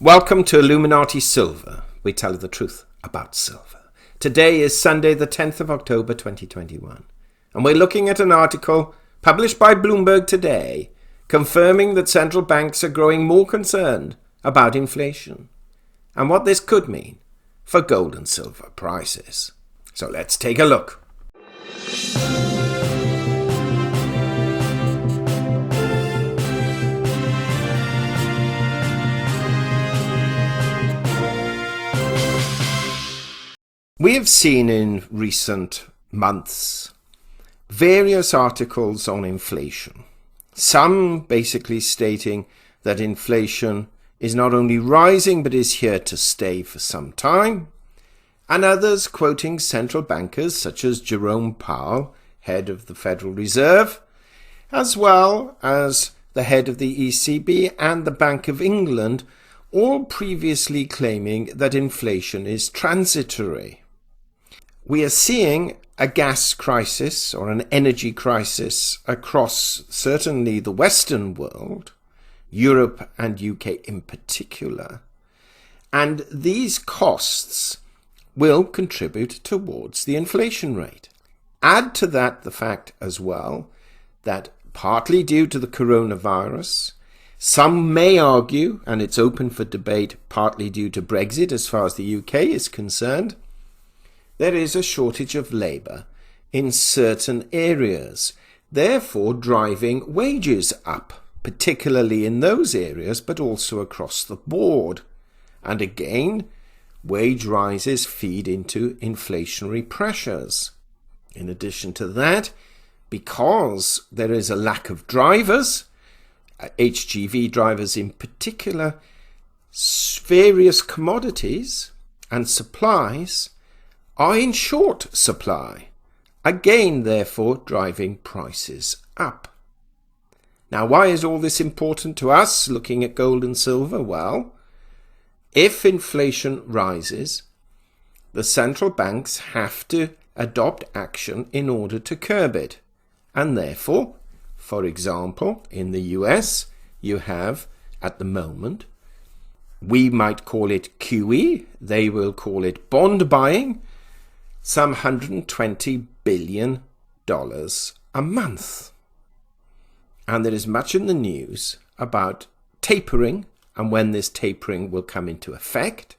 Welcome to Illuminati Silver. We tell you the truth about silver. Today is Sunday, the 10th of October, 2021. And we're looking at an article published by Bloomberg today, confirming that central banks are growing more concerned about inflation and what this could mean for gold and silver prices. So let's take a look. We have seen in recent months various articles on inflation, some basically stating that inflation is not only rising but is here to stay for some time, and others quoting central bankers such as Jerome Powell, head of the Federal Reserve, as well as the head of the ECB and the Bank of England, all previously claiming that inflation is transitory. We are seeing a gas crisis or an energy crisis across certainly the Western world, Europe and UK in particular, and these costs will contribute towards the inflation rate. Add to that the fact as well that partly due to the coronavirus, some may argue, and it's open for debate, partly due to Brexit as far as the UK is concerned, there is a shortage of labour in certain areas, therefore driving wages up, particularly in those areas, but also across the board. And again, wage rises feed into inflationary pressures. In addition to that, because there is a lack of drivers, HGV drivers in particular, various commodities and supplies are in short supply, again therefore driving prices up. Now, why is all this important to us looking at gold and silver? Well, if inflation rises, the central banks have to adopt action in order to curb it. And therefore, for example, in the US, you have at the moment, we might call it QE, they will call it bond buying, some $120 billion a month. And there is much in the news about tapering and when this tapering will come into effect,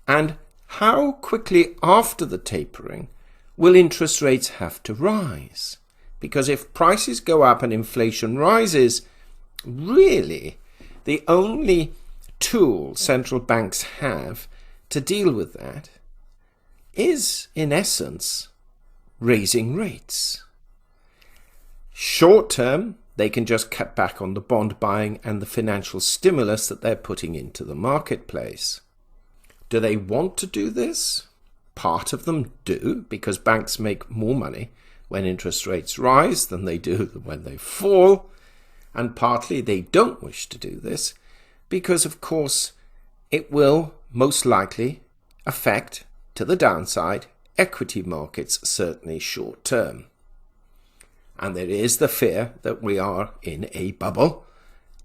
and how quickly after the tapering will interest rates have to rise. Because if prices go up and inflation rises, really the only tool central banks have to deal with that is, in essence, raising rates. Short term, they can just cut back on the bond buying and the financial stimulus that they're putting into the marketplace. Do they want to do this? Part of them do, because banks make more money when interest rates rise than they do when they fall. And partly they don't wish to do this because, of course, it will most likely affect, to the downside, equity markets, certainly short term. And there is the fear that we are in a bubble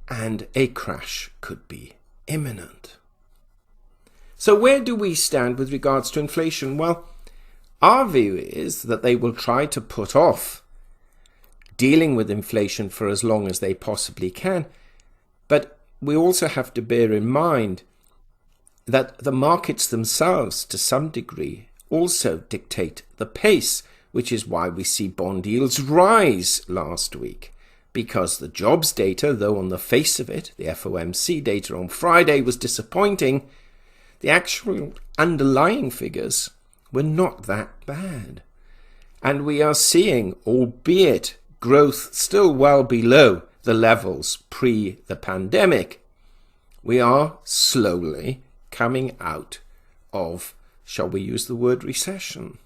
and a crash could be imminent. So where do we stand with regards to inflation? Well, our view is that they will try to put off dealing with inflation for as long as they possibly can. But we also have to bear in mind that the markets themselves, to some degree, also dictate the pace, which is why we see bond yields rise last week. Because the jobs data, though on the face of it, the FOMC data on Friday was disappointing, the actual underlying figures were not that bad. And we are seeing, albeit growth still well below the levels pre the pandemic, we are slowly coming out of, shall we use the word recession?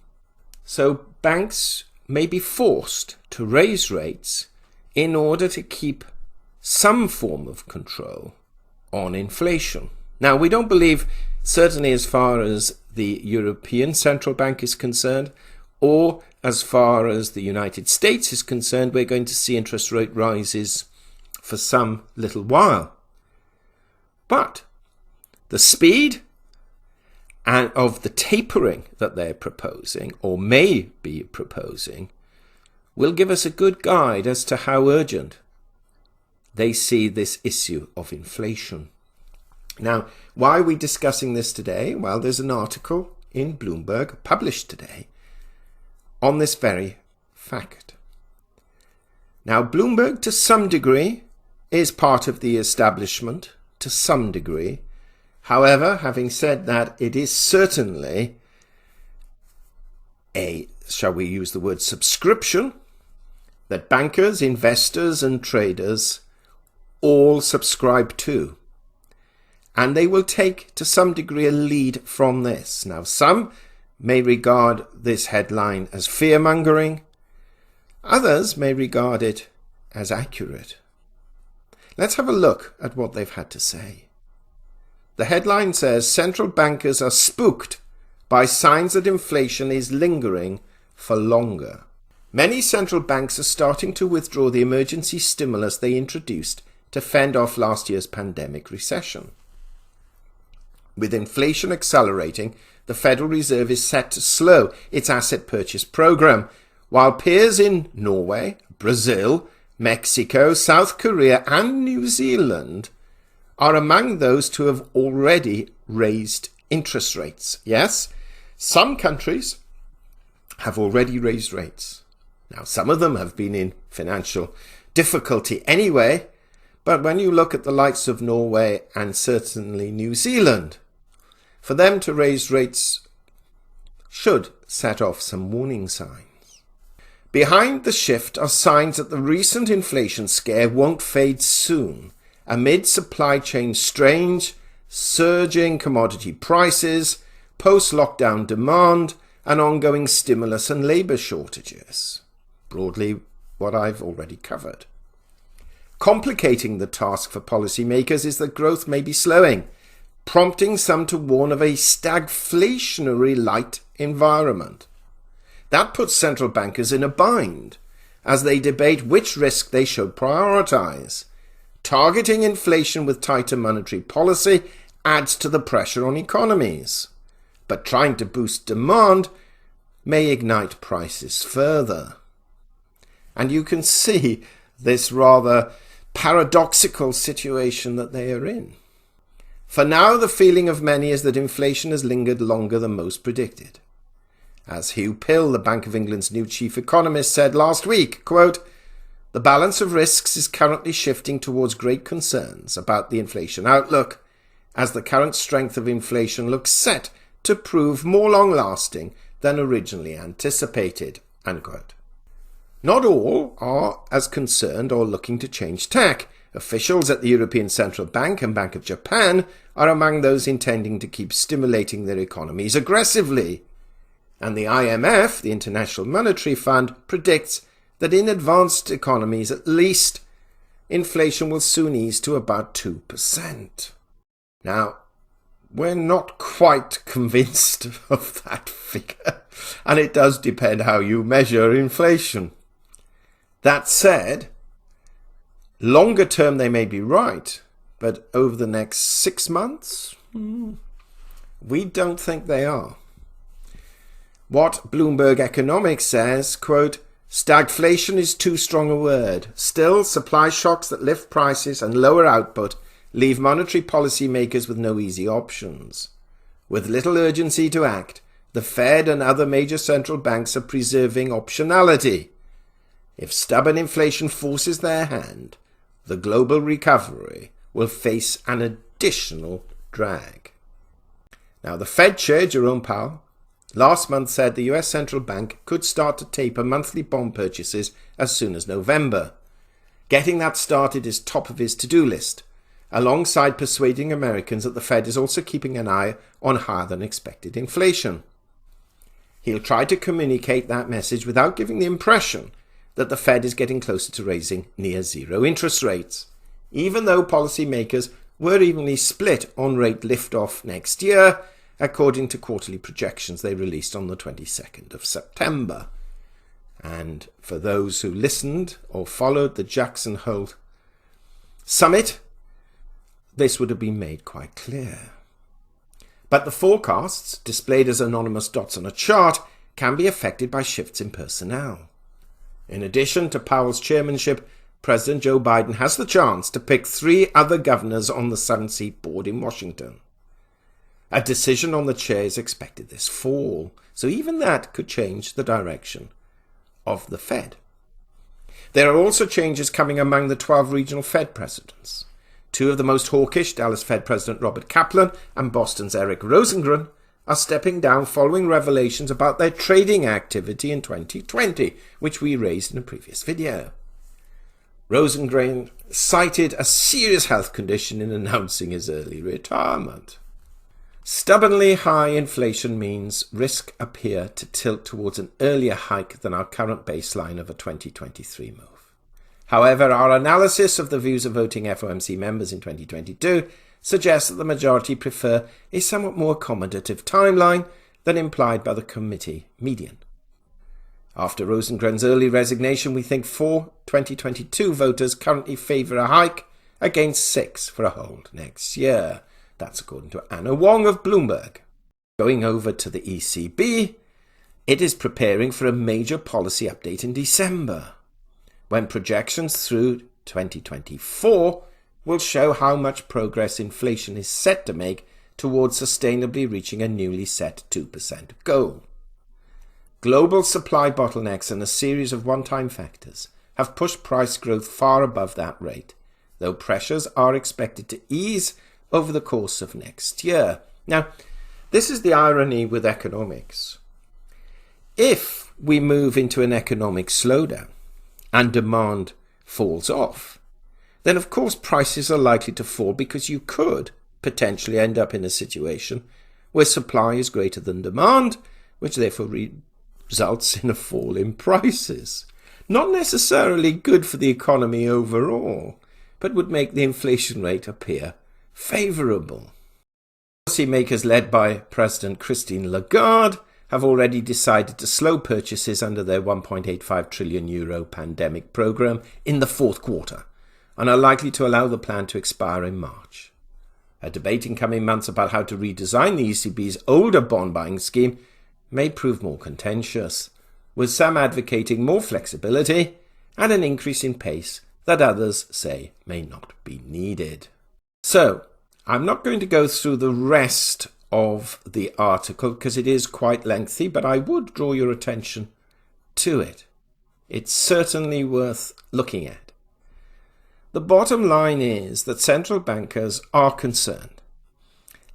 So banks may be forced to raise rates in order to keep some form of control on inflation. Now, we don't believe, certainly as far as the European Central Bank is concerned, or as far as the United States is concerned, we're going to see interest rate rises for some little while. But The speed and of the tapering that they're proposing, or may be proposing, will give us a good guide as to how urgent they see this issue of inflation. Now, why are we discussing this today? Well, there's an article in Bloomberg published today on this very fact. Now, Bloomberg, to some degree, is part of the establishment, to some degree. However, having said that, it is certainly a, shall we use the word subscription, that bankers, investors and traders all subscribe to. And they will take, to some degree, a lead from this. Now, some may regard this headline as fear-mongering. Others may regard it as accurate. Let's have a look at what they've had to say. The headline says, central bankers are spooked by signs that inflation is lingering for longer. Many central banks are starting to withdraw the emergency stimulus they introduced to fend off last year's pandemic recession. With inflation accelerating, the Federal Reserve is set to slow its asset purchase program, while peers in Norway, Brazil, Mexico, South Korea and New Zealand are among those to have already raised interest rates. Yes, some countries have already raised rates. Now, some of them have been in financial difficulty anyway, but when you look at the likes of Norway and certainly New Zealand, for them to raise rates should set off some warning signs. Behind the shift are signs that the recent inflation scare won't fade soon, amid supply chain strains, surging commodity prices, post-lockdown demand, and ongoing stimulus and labour shortages. Broadly, what I've already covered. Complicating the task for policymakers is that growth may be slowing, prompting some to warn of a stagflationary-light environment. That puts central bankers in a bind as they debate which risk they should prioritise. Targeting inflation with tighter monetary policy adds to the pressure on economies, but trying to boost demand may ignite prices further. And you can see this rather paradoxical situation that they are in. For now, the feeling of many is that inflation has lingered longer than most predicted. As Hugh Pill, the Bank of England's new chief economist, said last week, quote, "The balance of risks is currently shifting towards great concerns about the inflation outlook, as the current strength of inflation looks set to prove more long-lasting than originally anticipated." Unquote. Not all are as concerned or looking to change tack. Officials at the European Central Bank and Bank of Japan are among those intending to keep stimulating their economies aggressively. And the IMF, the International Monetary Fund, predicts that in advanced economies at least, inflation will soon ease to about 2%. Now, we're not quite convinced of that figure, and it does depend how you measure inflation. That said, longer term they may be right, but over the next 6 months, we don't think they are. What Bloomberg Economics says, quote, "Stagflation is too strong a word. Still, supply shocks that lift prices and lower output leave monetary policy makers with no easy options. With little urgency to act, the Fed and other major central banks are preserving optionality. If stubborn inflation forces their hand, the global recovery will face an additional drag." Now, the Fed chair, Jerome Powell, last month said the US Central Bank could start to taper monthly bond purchases as soon as November. Getting that started is top of his to-do list, alongside persuading Americans that the Fed is also keeping an eye on higher than expected inflation. He'll try to communicate that message without giving the impression that the Fed is getting closer to raising near zero interest rates, even though policymakers were evenly split on rate liftoff next year, according to quarterly projections they released on the 22nd of September. And for those who listened or followed the Jackson Hole summit, this would have been made quite clear. But the forecasts, displayed as anonymous dots on a chart, can be affected by shifts in personnel. In addition to Powell's chairmanship, President Joe Biden has the chance to pick 3 other governors on the 7-seat board in Washington. A decision on the chair is expected this fall, so even that could change the direction of the Fed. There are also changes coming among the 12 regional Fed presidents. 2 of the most hawkish, Dallas Fed President Robert Kaplan and Boston's Eric Rosengren, are stepping down following revelations about their trading activity in 2020, which we raised in a previous video. Rosengren cited a serious health condition in announcing his early retirement. Stubbornly high inflation means risk appear to tilt towards an earlier hike than our current baseline of a 2023 move. However, our analysis of the views of voting FOMC members in 2022 suggests that the majority prefer a somewhat more accommodative timeline than implied by the committee median. After Rosengren's early resignation, we think 4 2022 voters currently favour a hike against 6 for a hold next year. That's according to Anna Wong of Bloomberg. Going over to the ECB, it is preparing for a major policy update in December, when projections through 2024 will show how much progress inflation is set to make towards sustainably reaching a newly set 2% goal. Global supply bottlenecks and a series of one-time factors have pushed price growth far above that rate, though pressures are expected to ease over the course of next year. Now, this is the irony with economics. If we move into an economic slowdown and demand falls off, then of course prices are likely to fall, because you could potentially end up in a situation where supply is greater than demand, which therefore results in a fall in prices. Not necessarily good for the economy overall, but would make the inflation rate appear favourable. Policymakers led by President Christine Lagarde have already decided to slow purchases under their €1.85 trillion pandemic programme in the 4th quarter, and are likely to allow the plan to expire in March. A debate in coming months about how to redesign the ECB's older bond buying scheme may prove more contentious, with some advocating more flexibility and an increase in pace that others say may not be needed. So, I'm not going to go through the rest of the article because it is quite lengthy, but I would draw your attention to it. It's certainly worth looking at. The bottom line is that central bankers are concerned.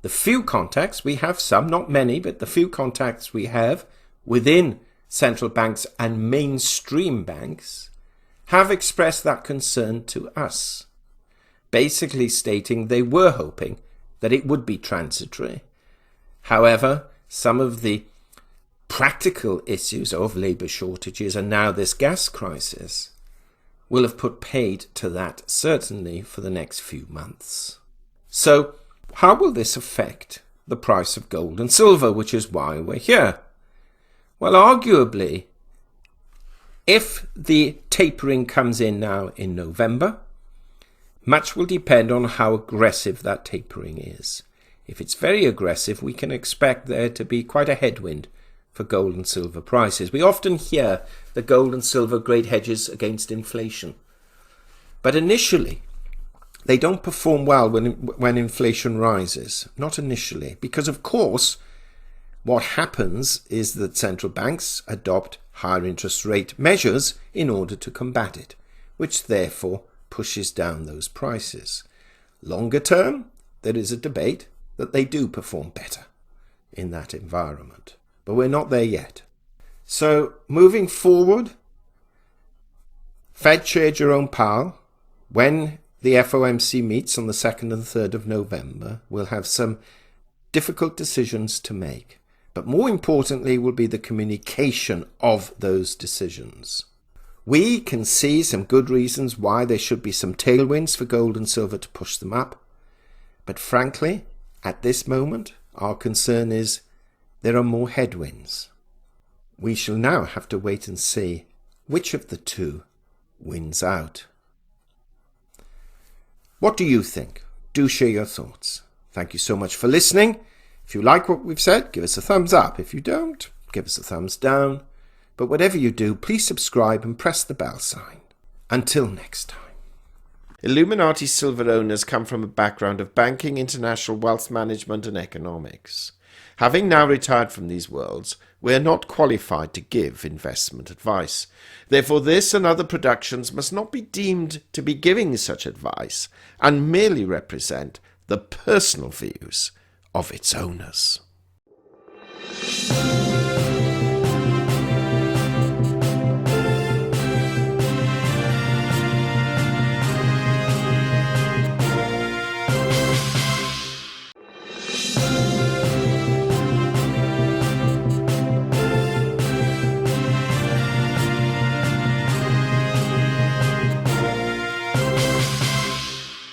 The few contacts we have, some, not many, but the few contacts we have within central banks and mainstream banks have expressed that concern to us, basically stating they were hoping that it would be transitory. However, some of the practical issues of labour shortages and now this gas crisis will have put paid to that, certainly for the next few months. So, how will this affect the price of gold and silver, which is why we're here? Well, arguably, if the tapering comes in now in November, much will depend on how aggressive that tapering is. If it's very aggressive, we can expect there to be quite a headwind for gold and silver prices. We often hear that gold and silver are great hedges against inflation. But initially, they don't perform well when inflation rises. Not initially. Because, of course, what happens is that central banks adopt higher interest rate measures in order to combat it, which therefore pushes down those prices. Longer term, there is a debate that they do perform better in that environment. But we're not there yet. So, moving forward, Fed Chair Jerome Powell, when the FOMC meets on the 2nd and 3rd of November, will have some difficult decisions to make. But more importantly will be the communication of those decisions. We can see some good reasons why there should be some tailwinds for gold and silver to push them up. But frankly, at this moment, our concern is there are more headwinds. We shall now have to wait and see which of the two wins out. What do you think? Do share your thoughts. Thank you so much for listening. If you like what we've said, give us a thumbs up. If you don't, give us a thumbs down. But whatever you do, please subscribe and press the bell sign. Until next time. Illuminati silver owners come from a background of banking, international wealth management and economics. Having now retired from these worlds, we are not qualified to give investment advice. Therefore, this and other productions must not be deemed to be giving such advice and merely represent the personal views of its owners.